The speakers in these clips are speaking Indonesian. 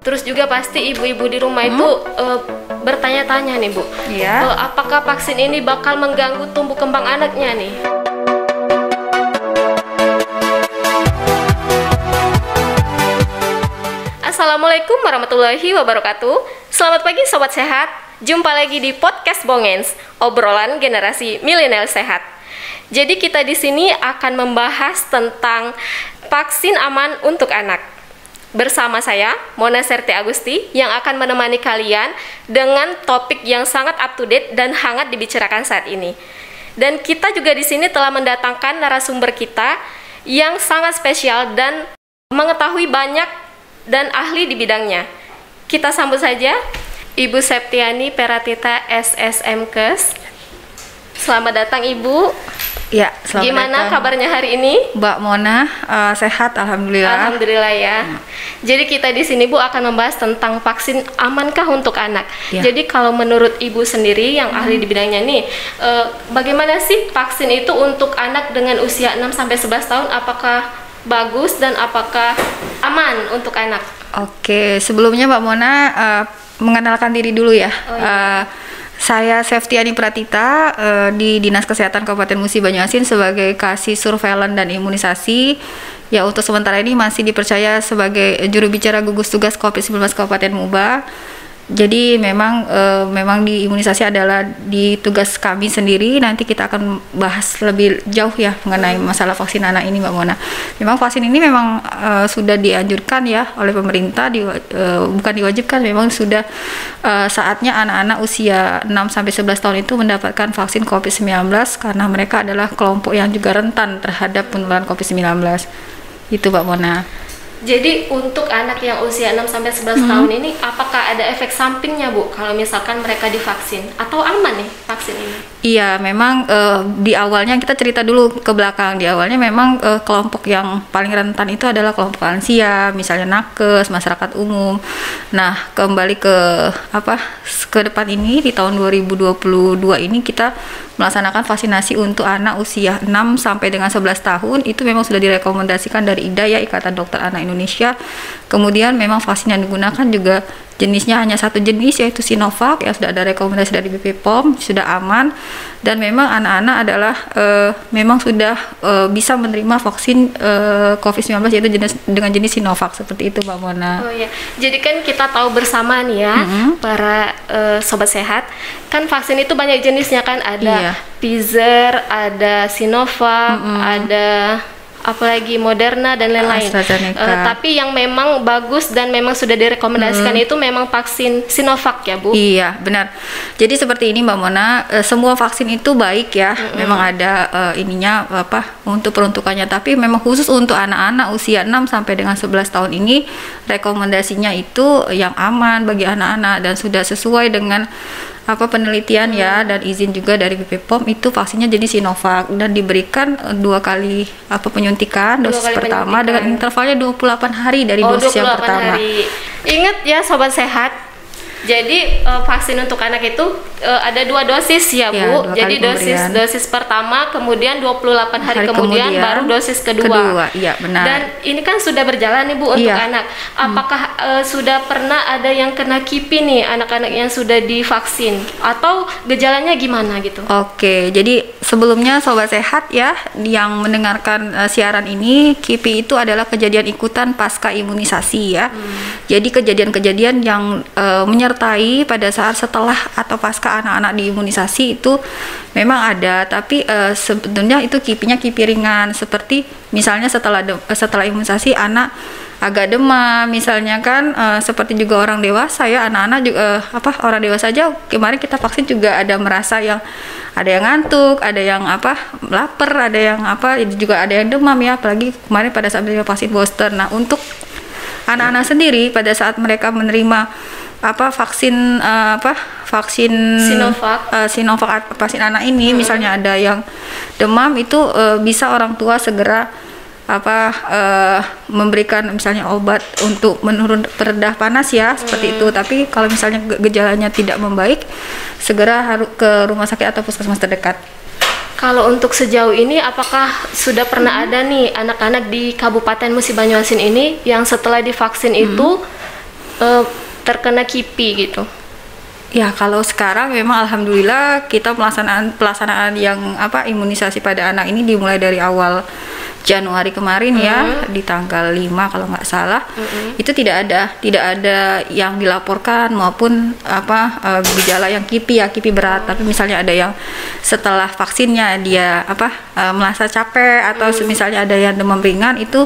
Terus juga pasti ibu-ibu di rumah itu bertanya-tanya nih Bu, Iya. apakah vaksin ini bakal mengganggu tumbuh kembang anaknya nih? Assalamualaikum warahmatullahi wabarakatuh. Selamat pagi Sobat Sehat. Jumpa lagi di podcast Bongens, obrolan generasi milenial sehat. Jadi kita di sini akan membahas tentang vaksin aman untuk anak. Bersama saya, Mona Serti Agusti, yang akan menemani kalian dengan topik yang sangat up to date dan hangat dibicarakan saat ini. Dan kita juga di sini telah mendatangkan narasumber kita yang sangat spesial dan mengetahui banyak dan ahli di bidangnya. Kita sambut saja Ibu Septiani Peratita SSMkes. Selamat datang Ibu. Ya, selamat Gimana datang. kabarnya hari ini? Mbak Mona, sehat alhamdulillah. Alhamdulillah ya. Jadi kita di sini Bu akan membahas tentang vaksin amankah untuk anak. Ya. Jadi kalau menurut Ibu sendiri yang ahli di bidangnya nih, bagaimana sih vaksin itu untuk anak dengan usia 6 sampai 11 tahun, apakah bagus dan apakah aman untuk anak? Oke, sebelumnya Mbak Mona mengenalkan diri dulu ya. Oh, iya. Saya Septiani Pratita di Dinas Kesehatan Kabupaten Musi Banyuasin sebagai Kasih Surveillance dan Imunisasi. Ya, untuk sementara ini masih dipercaya sebagai juru bicara gugus tugas COVID-19 Kabupaten Muba. Jadi memang di imunisasi adalah di tugas kami sendiri. Nanti kita akan bahas lebih jauh ya mengenai masalah vaksin anak ini Mbak Mona. Memang vaksin ini memang sudah dianjurkan ya oleh pemerintah, bukan diwajibkan, memang sudah saatnya anak-anak usia 6 sampai 11 tahun itu mendapatkan vaksin COVID-19 karena mereka adalah kelompok yang juga rentan terhadap penularan COVID-19. Itu Mbak Mona. Jadi untuk anak yang usia 6 sampai 11 tahun ini apakah ada efek sampingnya Bu kalau misalkan mereka divaksin, atau aman nih vaksin ini? Iya, memang di awalnya kita cerita dulu ke belakang. Di awalnya memang kelompok yang paling rentan itu adalah kelompok lansia, misalnya nakes, masyarakat umum. Nah, kembali ke depan ini di tahun 2022 ini kita melaksanakan vaksinasi untuk anak usia 6 sampai dengan 11 tahun. Itu memang sudah direkomendasikan dari IDA ya, Ikatan Dokter Anak Indonesia. Kemudian memang vaksin yang digunakan juga jenisnya hanya satu jenis, yaitu Sinovac, yang sudah ada rekomendasi dari BP POM, sudah aman, dan memang anak-anak adalah memang sudah bisa menerima vaksin COVID-19 yaitu dengan jenis Sinovac, seperti itu Mbak Mona. Oh ya, jadi kan kita tahu bersama nih ya, para sobat sehat, kan vaksin itu banyak jenisnya kan, ada Pfizer, ada Sinovac, ada apalagi Moderna dan lain-lain. Tapi yang memang bagus dan memang sudah direkomendasikan itu memang vaksin Sinovac ya Bu? Iya, benar. Jadi seperti ini Mbak Mona, semua vaksin itu baik ya. Memang ada ininya untuk peruntukannya, tapi memang khusus untuk anak-anak usia 6 sampai dengan 11 tahun ini rekomendasinya itu yang aman bagi anak-anak dan sudah sesuai dengan penelitian ya, dan izin juga dari BP POM. Itu vaksinnya jenis Sinovac dan diberikan 2 kali penyuntikan, dosis pertama dengan intervalnya 28 hari dari dosis yang pertama. Ingat ya Sobat Sehat, jadi vaksin untuk anak itu ada 2 dosis ya Bu. Jadi dosis pertama, kemudian 28 hari kemudian baru dosis kedua. Iya, benar. Dan ini kan sudah berjalan nih Bu untuk anak. Apakah sudah pernah ada yang kena KIPI nih anak-anak yang sudah divaksin, atau gejalanya gimana gitu? Oke, jadi sebelumnya Sobat Sehat ya yang mendengarkan siaran ini, KIPI itu adalah kejadian ikutan pasca imunisasi ya. Jadi kejadian-kejadian yang menyertai pada saat setelah atau pasca anak-anak diimunisasi itu memang ada, tapi sebetulnya itu KIPI-nya KIPI ringan, seperti misalnya setelah imunisasi anak agak demam misalnya kan, seperti juga orang dewasa ya, anak-anak juga orang dewasa aja kemarin kita vaksin juga ada merasa yang ada yang ngantuk, ada yang lapar, ada yang juga ada yang demam ya, apalagi kemarin pada saat menerima vaksin booster. Nah, untuk anak-anak sendiri pada saat mereka menerima vaksin Sinovac vaksin anak ini, misalnya ada yang demam, itu bisa orang tua segera memberikan misalnya obat untuk peredah panas ya, seperti itu. Tapi kalau misalnya gejalanya tidak membaik, segera harus ke rumah sakit atau puskesmas terdekat. Kalau untuk sejauh ini, apakah sudah pernah ada nih anak-anak di Kabupaten Musi Banyuasin ini yang setelah divaksin itu terkena KIPI gitu? Ya, kalau sekarang memang alhamdulillah kita pelaksanaan yang imunisasi pada anak ini dimulai dari awal Januari kemarin ya, di tanggal 5 kalau nggak salah. Itu tidak ada yang dilaporkan maupun gejala yang KIPI berat. Tapi misalnya ada yang setelah vaksinnya dia merasa capek atau misalnya ada yang demam ringan, itu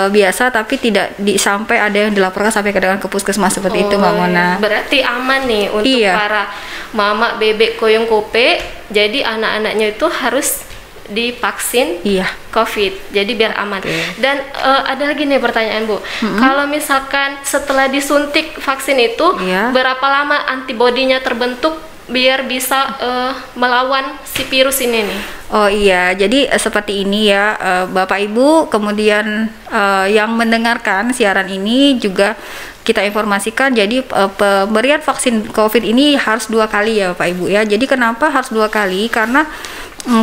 biasa, tapi tidak sampai ada yang dilaporkan sampai ke puskesmas seperti itu, Mbak Mona. Berarti aman nih untuk para mama bebek koyong kope. Jadi anak-anaknya itu harus divaksin COVID, jadi biar aman. Dan ada lagi nih pertanyaan Bu, kalau misalkan setelah disuntik vaksin itu berapa lama antibodinya terbentuk biar bisa melawan si virus ini nih? Oh iya, jadi seperti ini ya, Bapak Ibu, kemudian yang mendengarkan siaran ini juga kita informasikan, jadi pemberian vaksin COVID ini harus 2 kali ya Bapak Ibu ya. Jadi kenapa harus 2 kali? Karena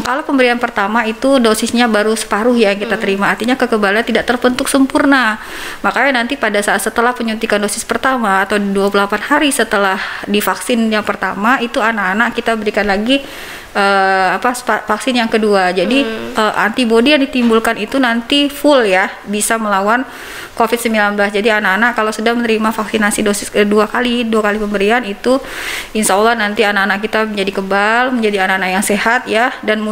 kalau pemberian pertama itu dosisnya baru separuh ya kita terima, artinya kekebalan tidak terbentuk sempurna. Makanya nanti pada saat setelah penyuntikan dosis pertama atau 28 hari setelah divaksin yang pertama, itu anak-anak kita berikan lagi vaksin yang kedua. Jadi antibodi yang ditimbulkan itu nanti full ya, bisa melawan COVID-19. Jadi anak-anak kalau sudah menerima vaksinasi dosis dua kali pemberian itu, insya Allah nanti anak-anak kita menjadi kebal, menjadi anak-anak yang sehat ya, dan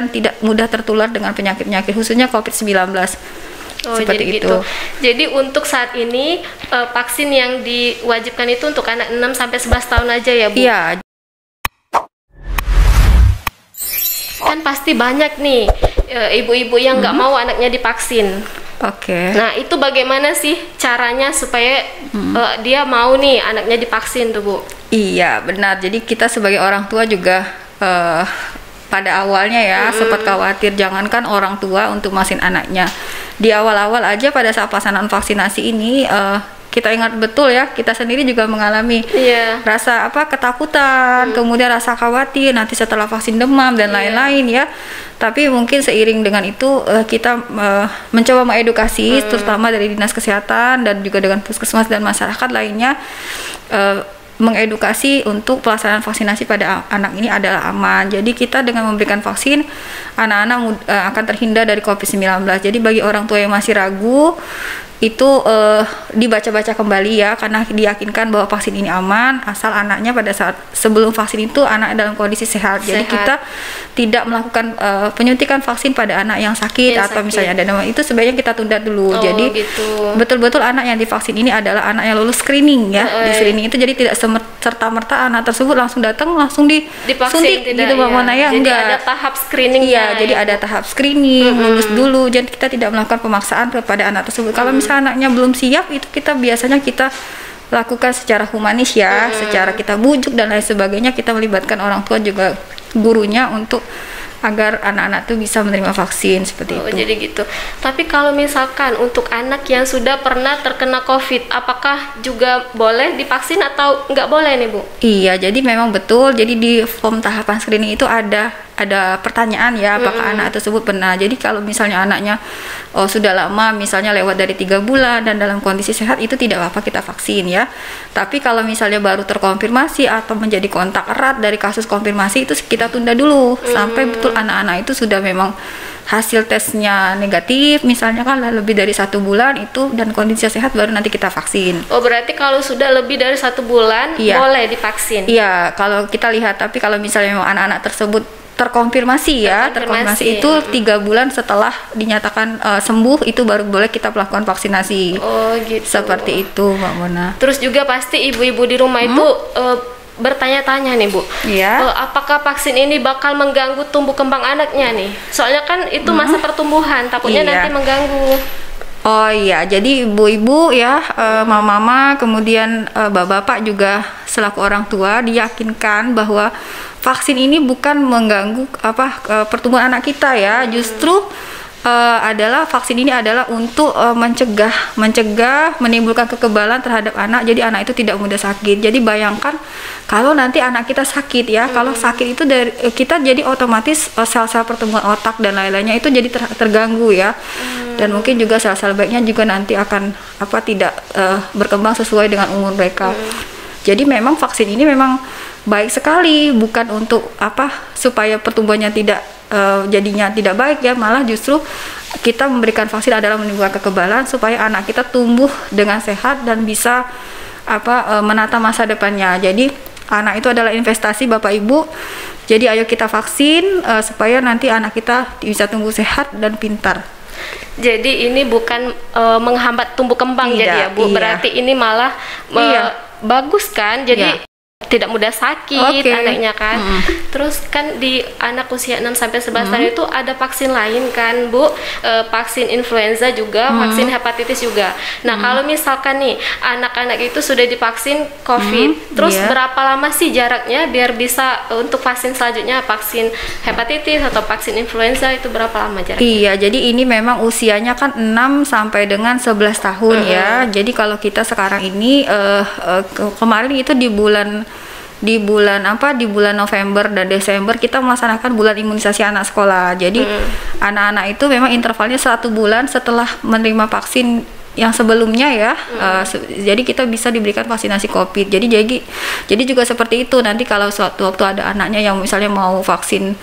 tidak mudah tertular dengan penyakit-penyakit khususnya COVID-19. Seperti itu. Jadi untuk saat ini vaksin yang diwajibkan itu untuk anak 6 sampai 11 tahun aja ya, Bu? Iya. Kan pasti banyak nih ibu-ibu yang nggak mau anaknya divaksin. Nah, itu bagaimana sih caranya supaya dia mau nih anaknya divaksin tuh, Bu? Iya, benar. Jadi kita sebagai orang tua juga pada awalnya ya sempat khawatir, jangankan orang tua untuk vaksin anaknya. Di awal-awal aja pada saat pelaksanaan vaksinasi ini, kita ingat betul ya, kita sendiri juga mengalami rasa ketakutan, kemudian rasa khawatir nanti setelah vaksin demam dan lain-lain ya. Tapi mungkin seiring dengan itu kita mencoba mengedukasi terutama dari Dinas Kesehatan dan juga dengan puskesmas dan masyarakat lainnya, mengedukasi untuk pelaksanaan vaksinasi pada anak ini adalah aman. Jadi kita dengan memberikan vaksin, anak-anak akan terhindar dari COVID-19. Jadi bagi orang tua yang masih ragu, itu dibaca-baca kembali ya, karena diyakinkan bahwa vaksin ini aman asal anaknya pada saat sebelum vaksin itu anak dalam kondisi sehat. Jadi kita tidak melakukan penyuntikan vaksin pada anak yang sakit atau misalnya ada demam, itu sebaiknya kita tunda dulu. Jadi betul-betul anak yang divaksin ini adalah anak yang lulus screening ya. Di screening itu jadi tidak serta-merta anak tersebut langsung datang langsung disuntik gitu Mbak Mona ya. Jadi ada tahap screening jadi ada tahap screening, lulus dulu. Jadi kita tidak melakukan pemaksaan kepada anak tersebut. Kalau misalnya anaknya belum siap, itu kita biasanya lakukan secara humanis ya, secara kita bujuk dan lain sebagainya, kita melibatkan orang tua juga gurunya untuk agar anak-anak tuh bisa menerima vaksin seperti itu. Jadi gitu. Tapi kalau misalkan untuk anak yang sudah pernah terkena COVID, apakah juga boleh divaksin atau nggak boleh nih, Bu? Iya, jadi memang betul. Jadi di form tahapan screening itu ada pertanyaan ya, apakah anak tersebut pernah. Jadi kalau misalnya anaknya sudah lama, misalnya lewat dari 3 bulan dan dalam kondisi sehat, itu tidak apa-apa kita vaksin ya. Tapi kalau misalnya baru terkonfirmasi atau menjadi kontak erat dari kasus konfirmasi, itu kita tunda dulu sampai betul anak-anak itu sudah memang hasil tesnya negatif, misalnya kan lebih dari 1 bulan itu dan kondisi sehat, baru nanti kita vaksin. Berarti kalau sudah lebih dari 1 bulan boleh divaksin? Iya, kalau kita lihat. Tapi kalau misalnya memang anak-anak tersebut terkonfirmasi itu 3 bulan setelah dinyatakan sembuh, itu baru boleh kita melakukan vaksinasi. Gitu. Seperti itu Mbak Mona. Terus juga pasti ibu-ibu di rumah itu bertanya-tanya nih, Bu, apakah vaksin ini bakal mengganggu tumbuh kembang anaknya nih? Soalnya kan itu masa pertumbuhan, takutnya nanti mengganggu. Oh iya, jadi ibu-ibu ya, mama-mama, kemudian bapak-bapak juga selaku orang tua diyakinkan bahwa vaksin ini bukan mengganggu pertumbuhan anak kita ya, justru adalah vaksin ini adalah untuk mencegah menimbulkan kekebalan terhadap anak, jadi anak itu tidak mudah sakit. Jadi bayangkan kalau nanti anak kita sakit ya, kalau sakit itu dari kita jadi otomatis sel-sel pertumbuhan otak dan lain-lainnya itu jadi terganggu ya. Dan mungkin juga sel-sel baiknya juga nanti akan tidak berkembang sesuai dengan umur mereka. Jadi memang vaksin ini memang baik sekali, bukan untuk supaya pertumbuhannya tidak jadinya tidak baik ya, malah justru kita memberikan vaksin adalah menimbulkan kekebalan supaya anak kita tumbuh dengan sehat dan bisa menata masa depannya. Jadi anak itu adalah investasi Bapak Ibu. Jadi ayo kita vaksin supaya nanti anak kita bisa tumbuh sehat dan pintar. Jadi ini bukan menghambat tumbuh kembang jadi ya Bu. Berarti ini malah bagus kan? Jadi tidak mudah sakit anaknya kan. Terus kan di anak usia 6 sampai 11 tahun itu ada vaksin lain kan Bu, vaksin influenza juga, vaksin hepatitis juga. Nah kalau misalkan nih anak-anak itu sudah divaksin COVID, terus berapa lama sih jaraknya biar bisa untuk vaksin selanjutnya, vaksin hepatitis atau vaksin influenza itu berapa lama jaraknya? Iya, jadi ini memang usianya kan 6 sampai dengan 11 tahun ya. Jadi kalau kita sekarang ini kemarin itu di bulan November dan Desember kita melaksanakan bulan imunisasi anak sekolah. Jadi anak-anak itu memang intervalnya 1 bulan setelah menerima vaksin yang sebelumnya ya. Jadi kita bisa diberikan vaksinasi COVID. Jadi juga seperti itu, nanti kalau suatu waktu ada anaknya yang misalnya mau vaksin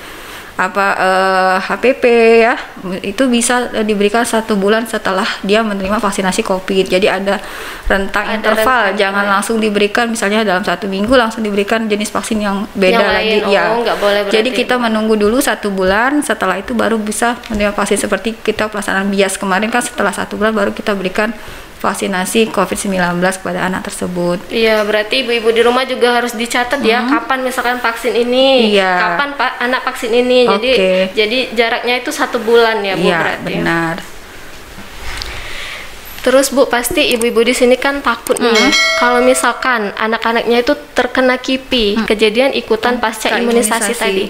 HPV ya, itu bisa diberikan 1 bulan setelah dia menerima vaksinasi COVID. Jadi ada rentang interval, jangan langsung diberikan misalnya dalam 1 minggu langsung diberikan jenis vaksin yang beda lagi. Nggak boleh berarti. Jadi kita menunggu dulu 1 bulan, setelah itu baru bisa menerima vaksin seperti kita pelaksanaan bias kemarin kan, setelah 1 bulan baru kita berikan vaksinasi COVID-19 kepada anak tersebut. Iya, berarti ibu-ibu di rumah juga harus dicatat ya, kapan misalkan vaksin ini, kapan anak vaksin ini. Jadi jaraknya itu 1 bulan ya Bu, berarti. Iya, benar. Terus Bu, pasti ibu-ibu di sini kan takut nih kalau misalkan anak-anaknya itu terkena KIPI, kejadian ikutan pasca imunisasi tadi.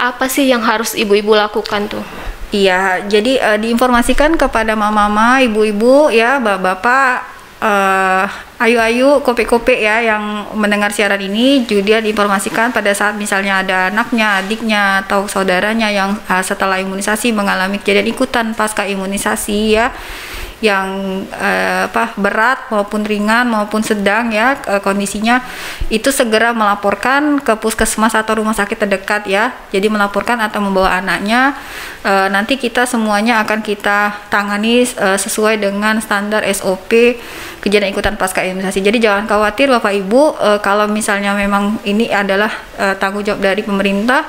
Apa sih yang harus ibu-ibu lakukan tuh? Iya, jadi diinformasikan kepada mama-mama, ibu-ibu ya, bapak-bapak, ayu-ayu, kope-kope ya yang mendengar siaran ini, juga diinformasikan pada saat misalnya ada anaknya, adiknya, atau saudaranya yang setelah imunisasi mengalami kejadian ikutan pasca imunisasi ya, yang berat maupun ringan maupun sedang ya kondisinya, itu segera melaporkan ke puskesmas atau rumah sakit terdekat ya. Jadi melaporkan atau membawa anaknya, nanti kita semuanya akan kita tangani sesuai dengan standar SOP kejadian ikutan pasca imunisasi. Jadi jangan khawatir Bapak Ibu, kalau misalnya memang ini adalah tanggung jawab dari pemerintah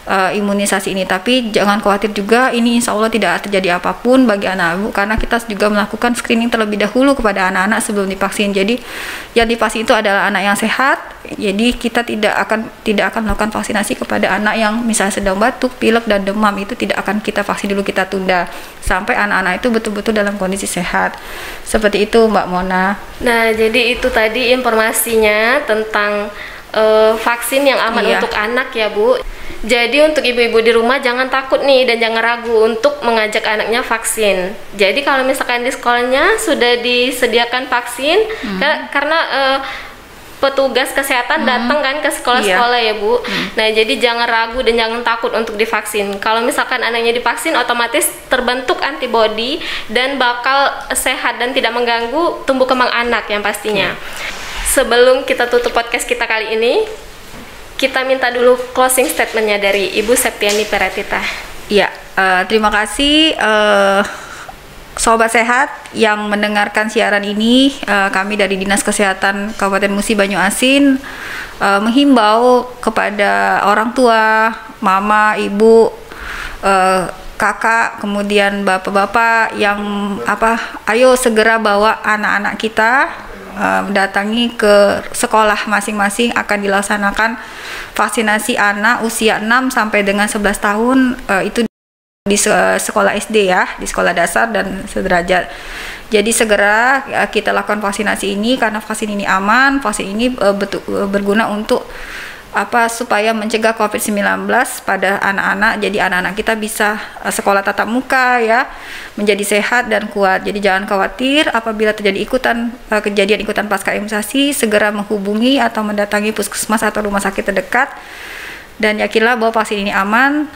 imunisasi ini, tapi jangan khawatir juga, ini insya Allah tidak terjadi apapun bagi anak ibu, karena kita juga melakukan screening terlebih dahulu kepada anak-anak sebelum divaksin. Jadi yang divaksin itu adalah anak yang sehat, jadi kita tidak akan melakukan vaksinasi kepada anak yang misalnya sedang batuk, pilek dan demam, itu tidak akan kita vaksin dulu, kita tunda sampai anak-anak itu betul-betul dalam kondisi sehat. Seperti itu Mbak Mona. Nah, jadi itu tadi informasinya tentang vaksin yang aman untuk anak ya Bu. Jadi untuk ibu-ibu di rumah jangan takut nih dan jangan ragu untuk mengajak anaknya vaksin. Jadi kalau misalkan di sekolahnya sudah disediakan vaksin, karena petugas kesehatan datang kan ke sekolah-sekolah ya Bu. Nah jadi jangan ragu dan jangan takut untuk divaksin. Kalau misalkan anaknya divaksin, otomatis terbentuk antibodi dan bakal sehat dan tidak mengganggu tumbuh kembang anak yang pastinya. Sebelum kita tutup podcast kita kali ini, kita minta dulu closing statementnya dari Ibu Septiani Peratita. Iya, terima kasih Sobat Sehat yang mendengarkan siaran ini. Kami dari Dinas Kesehatan Kabupaten Musi Banyuasin menghimbau kepada orang tua, mama, ibu, kakak, kemudian bapak-bapak yang ayo segera bawa anak-anak kita datangi ke sekolah masing-masing, akan dilaksanakan vaksinasi anak usia 6 sampai dengan 11 tahun, itu di sekolah SD ya, di sekolah dasar dan sederajat. Jadi segera kita lakukan vaksinasi ini, karena vaksin ini aman, vaksin ini berguna untuk supaya mencegah COVID-19 pada anak-anak. Jadi anak-anak kita bisa sekolah tatap muka ya, menjadi sehat dan kuat. Jadi jangan khawatir apabila terjadi kejadian ikutan pasca imunisasi, segera menghubungi atau mendatangi puskesmas atau rumah sakit terdekat. Dan yakinlah bahwa vaksin ini aman,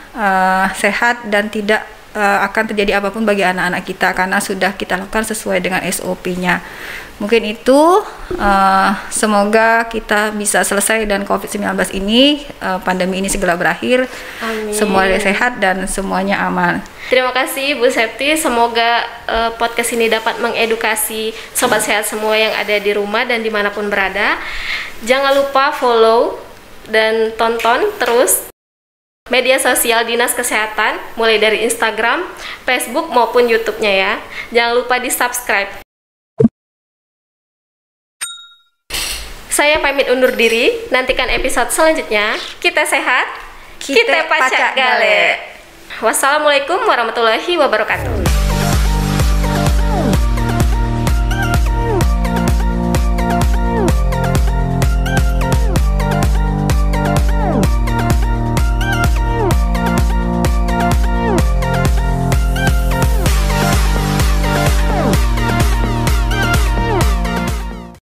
sehat dan tidak akan terjadi apapun bagi anak-anak kita karena sudah kita lakukan sesuai dengan SOP-nya. Mungkin itu, semoga kita bisa selesai dan COVID-19 ini, pandemi ini segera berakhir. Amin. Semua sehat dan semuanya aman. Terima kasih Bu Septi, semoga podcast ini dapat mengedukasi sobat sehat semua yang ada di rumah dan dimanapun berada. Jangan lupa follow dan tonton terus media sosial Dinas Kesehatan, mulai dari Instagram, Facebook maupun YouTube-nya ya. Jangan lupa di-subscribe. Saya pamit undur diri, nantikan episode selanjutnya. Kita sehat, kita pacak gale. Wassalamualaikum warahmatullahi wabarakatuh.